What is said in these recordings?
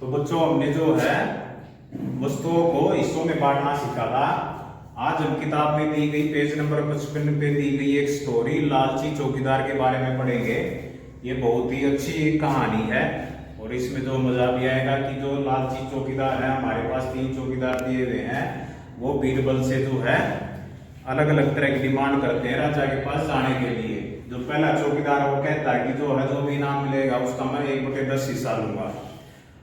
तो बच्चों हमने जो है वस्तुओं को हिस्सों में बांटना सीखा था। आज हम किताब में दी गई पेज नंबर 55 पे दी गई एक स्टोरी लालची चौकीदार के बारे में पढ़ेंगे। ये बहुत ही अच्छी कहानी है और इसमें जो मजा भी आएगा कि जो लालची चौकीदार है, हमारे पास 3 चौकीदार दिए हुए हैं, वो बीरबल से जो है अलग अलग तरह की डिमांड करते हैं राजा के पास जाने के लिए। जो पहला चौकीदार वो कहता है कि जो है जो भी इनाम मिलेगा उसका मैं 1/10 हिस्सा लूंगा,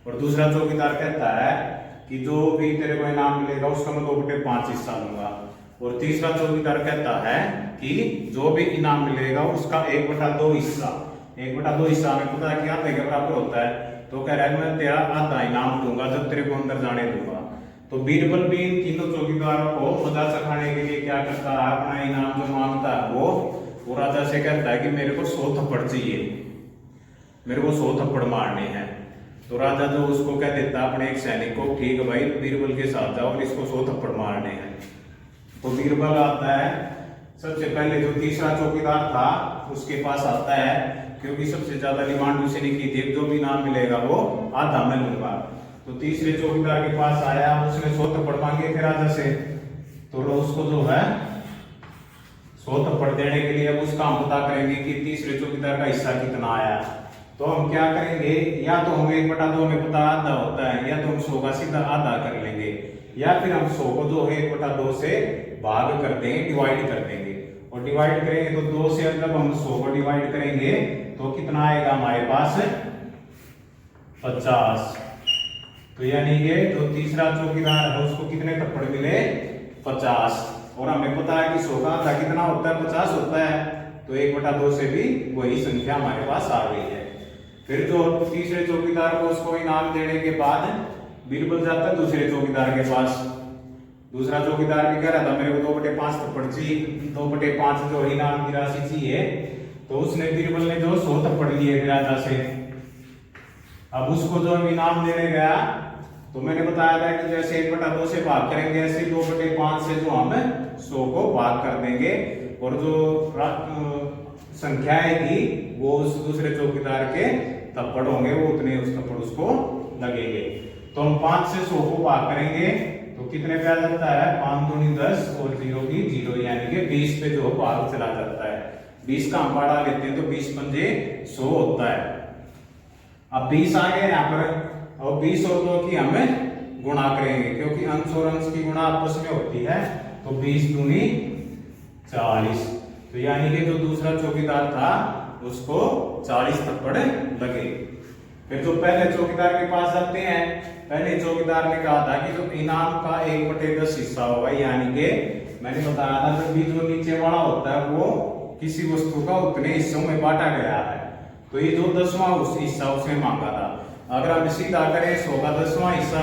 और दूसरा चौकीदार कहता है कि जो भी तेरे को इनाम मिलेगा उसका मैं 2/5 हिस्सा लूंगा, और तीसरा चौकीदार कहता है कि जो भी इनाम मिलेगा उसका 1/2 हिस्सा। 1/2 हिस्सा में पता है कि आधे के बराबर होता है, तो कह रहा है मैं तेरा आधा इनाम दूंगा जब तेरे को अंदर जाने दूंगा। तो बीरबल भी इन तीनों चौकीदारों को मजा चखाने के लिए क्या करता है, अपना इनाम जो मांगता है वो राजा से कहता है कि मेरे को 100 थप्पड़ चाहिए, मेरे को 100 थप्पड़ मारने हैं। तो राजा जो उसको कह देता है अपने एक सैनिक को, ठीक है भाई बीरबल के साथ जाओ और इसको 100 थप्पड़ मारने हैं। तो बीरबल आता है, सबसे पहले जो तीसरा चौकीदार था उसके पास आता है, क्योंकि सबसे ज्यादा डिमांड उसी ने की थी, जो भी इनाम मिलेगा वो आधा मैं लूंगा। तो तीसरे चौकीदार के पास आया, उसने 100 थप्पड़ मांगे थे राजा से, तो उसको जो है 100 थप्पड़ देने के लिए अब उसका हम पता करेंगे कि तीसरे चौकीदार का हिस्सा कितना आया। तो हम क्या करेंगे, या तो हम 1/2 में पता आधा होता है, या तो हम 100 का सीधा आधा कर लेंगे, या फिर हम 100 को जो है 1/2 से भाग कर देंगे, डिवाइड कर देंगे। और डिवाइड करेंगे तो 2 से जब हम 100 को डिवाइड करेंगे तो कितना आएगा हमारे पास, 50। तो यानी कि जो तीसरा चौकीदार है उसको कितने थप्पड़ मिले, 50। और हमें पता है कि 100 का आधा कितना होता है, 50 होता है, तो 1/2 से भी वही संख्या हमारे पास आ गई है। फिर जो तीसरे चौकीदार को उसको इनाम देने के बाद बीरबल जाता है दूसरे चौकीदार के पास। दूसरा चौकीदार भी कह रहा था मेरे को 2/5 थप्पड़ चाहिए, 2/5 जो इनाम की राशि चाहिए। तो उसने बीरबल ने जो 100 थप्पड़ लिए राजा से, अब उसको जो इनाम देने गया तो मैंने बताया था कि जैसे 1/2 से भाग करेंगे ऐसे 2/5 से जो हम 100 को भाग कर देंगे, और जो संख्या आएगी वो उस दूसरे चौकीदार के थप्पड़ होंगे, वो उतने उस थप्पड़ उसको लगेंगे। तो हम 5 से 100 को भाग करेंगे तो कितने पे आ जाता है, 5 दूनी 10 और 0 की 0, यानी कि 20 पे जो भाग चला जाता है। 20 का हम पाड़ा लेते हैं तो 20 पंजे 100 होता है। अब 20 आ गए यहाँ पर, और 20 और 2 की हमें गुणा करेंगे, क्योंकि अंश और अंश की गुणा आपस में होती है। तो 20 दूनी 40, तो यानी कि जो दूसरा चौकीदार था उसको 40 थप्पड़ लगे। फिर जो पहले चौकीदार के पास जाते हैं, पहले चौकीदार ने कहा था कि जो इनाम का 1/10 हिस्सा होगा, यानी कि मैंने बताया था जब भी जो नीचे वाला होता है वो किसी वस्तु का उतने हिस्सों में बांटा गया है, तो ये जो 10वां उस हिस्सा उसने मांगा था। अगर हम सीधा करें 100 का 10वां हिस्सा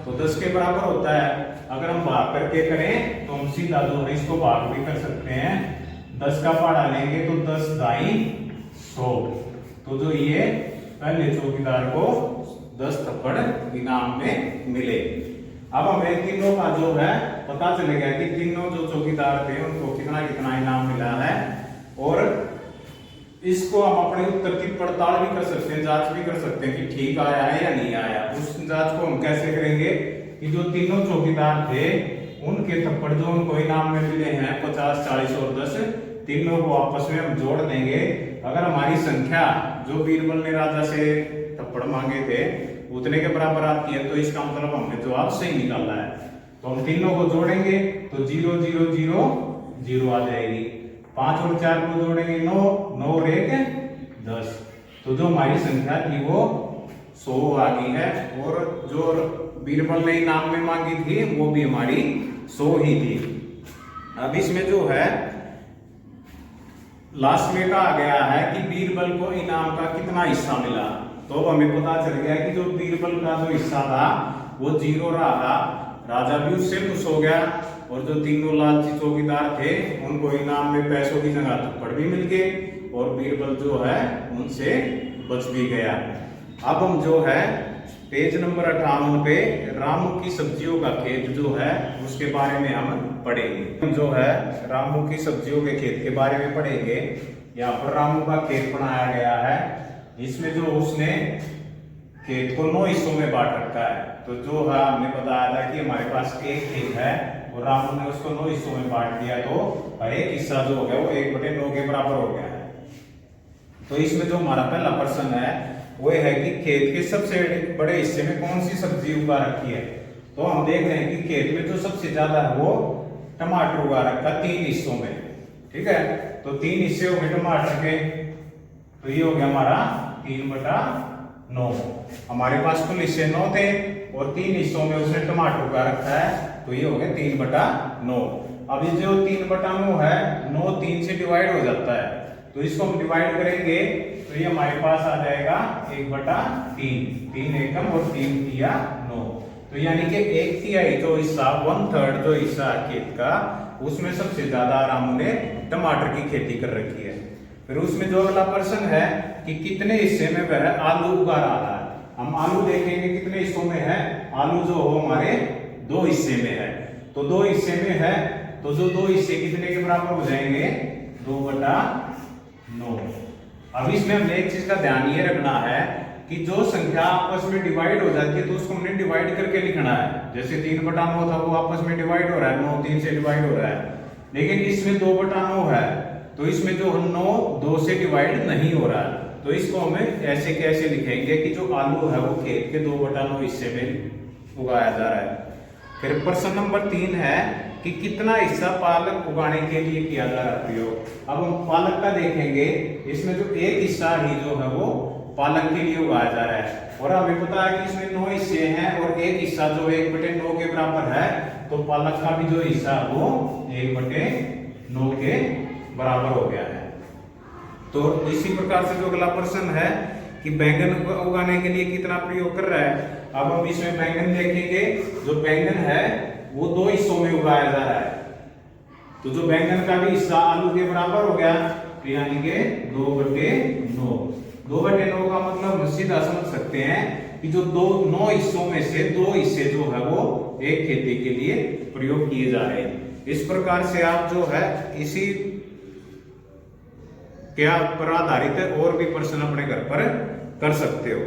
तो 10 के बराबर होता है। अगर हम भाग करके करें तो हम सीधा जो है इसको भाग भी कर सकते हैं, 10 का पहाड़ा लेंगे तो 10 दाई 100। तो जो ये पहले चौकीदार को 10 थप्पड़ इनाम में मिले। अब हमें तीनों का जो है पता चलेगा कि तीनों जो चौकीदार थे उनको कितना कितना इनाम मिला है, और इसको हम अपने उत्तर की पड़ताल भी कर सकते हैं, जांच भी कर सकते हैं कि ठीक आया है या नहीं आया। उस जांच को हम कैसे करेंगे कि जो तीनों चौकीदार थे उनके थप्पड़ जो उनको इनाम में मिले हैं 50, 40 और 10, तीनों को आपस में हम जोड़ देंगे। अगर हमारी संख्या जो बीरबल ने राजा से थप्पड़ मांगे थे उतने के बराबर आती है तो इसका मतलब हमने जवाब सही निकाला है। तो हम तीनों को जोड़ेंगे तो 0 0 0 0 आ जाएगी। 5 और 4 को जोड़ेंगे 9, 9 और 1 10। तो जो हमारी संख्या थी वो 100 आ गई है, और जो बीरबल ने इनाम में मांगी थी वो भी हमारी 100 ही थी। अब इसमें जो है लास्ट में कहा गया है कि बीरबल को इनाम का कितना हिस्सा मिला। तो हमें पता चल गया कि जो बीरबल का जो हिस्सा था वो 0 रहा था। राजा भी उससे खुश हो गया, और जो तीनों लालची चौकीदार थे उनको इनाम में पैसों की जगह थप्पड़ भी मिल गए, और बीरबल जो है उनसे बच भी गया। अब हम जो है पेज नंबर 58 पे रामू की सब्जियों का खेत जो है उसके बारे में हम पढ़ेंगे। हम जो है रामू की सब्जियों के खेत के बारे में पढ़ेंगे। यहाँ पर रामू का खेत बनाया गया है, इसमें जो उसने खेत को 9 हिस्सों में बांट रखा है। तो जो है हमने बताया था कि हमारे पास एक खेत है और रामू ने उसको 9 हिस्सों में बांट दिया, तो हर एक हिस्सा जो हो गया वो 1/9 के बराबर हो गया है। तो इसमें जो हमारा पहला प्रश्न है वो है कि खेत के सबसे बड़े हिस्से में कौन सी सब्जी उगा रखी है। तो हम देख रहे हैं कि खेत में जो सबसे ज्यादा है वो टमाटर उगा रखा 3 हिस्सों में, ठीक है। तो 3 हिस्से हो गए टमाटर के, तो ये हो गया हमारा 3/9। हमारे पास कुल हिस्से 9 थे और 3 हिस्सों में उसने टमाटर उगा रखा है, तो ये हो गया 3/9। अब ये जो 3/9 है 9 3 से डिवाइड हो जाता है, तो इसको हम डिवाइड करेंगे तो ये हमारे पास आ जाएगा 1/3, 3 एकम और 3 तिया 9। तो यानी कि 1/3 जो हिस्सा 1/3 जो हिस्सा है खेत का, उसमें सबसे ज्यादा रामू ने टमाटर की खेती कर रखी है। फिर उसमें जो अगला प्रश्न है कि कितने हिस्से में वह आलू उगा रहा है। हम आलू देखेंगे कितने हिस्सों में है। आलू जो हो हमारे 2 हिस्से में है, तो 2 हिस्से में है तो जो 2 हिस्से कितने के बराबर हो जाएंगे 2/9। अब इसमें हमने एक चीज का ध्यान ये रखना है कि जो संख्या आपस में डिवाइड हो जाती है तो उसको हमने डिवाइड करके लिखना है। जैसे 3/9 था वो आपस में डिवाइड हो रहा है, 9 3 से डिवाइड हो रहा है, लेकिन इसमें 2/9 है तो इसमें जो 9 2 से डिवाइड नहीं हो रहा है। तो इसको हमें ऐसे कैसे लिखेंगे कि जो आलू है वो खेत के 2/9 हिस्से में उगाया जा रहा है। फिर प्रश्न नंबर 3 है कि कितना हिस्सा पालक उगाने के लिए किया जा रहा है प्रयोग। अब हम पालक का देखेंगे, इसमें जो एक हिस्सा ही जो है वो पालक के लिए उगाया जा रहा है और हमें पता है कि इसमें 9 हिस्से हैं और एक हिस्सा जो 1/9 के बराबर है, तो पालक का भी जो हिस्सा है वो 1/9 के बराबर हो गया है। तो इसी प्रकार से जो अगला प्रश्न है कि बैंगन उगाने के लिए कितना प्रयोग कर रहा है। अब हम इसमें बैंगन देखेंगे, जो बैंगन है वो 2 हिस्सों में उगाया जा रहा है, तो जो बैंगन का भी हिस्सा आलू के बराबर हो गया, तो यानी कि 2/9। 2/9 का मतलब हम सीधा समझ सकते हैं कि जो 9 हिस्सों में से 2 हिस्से जो है वो एक खेती के लिए प्रयोग किए जा रहे हैं। इस प्रकार से आप जो है इसी के पर आधारित और भी प्रश्न अपने घर पर कर सकते हो।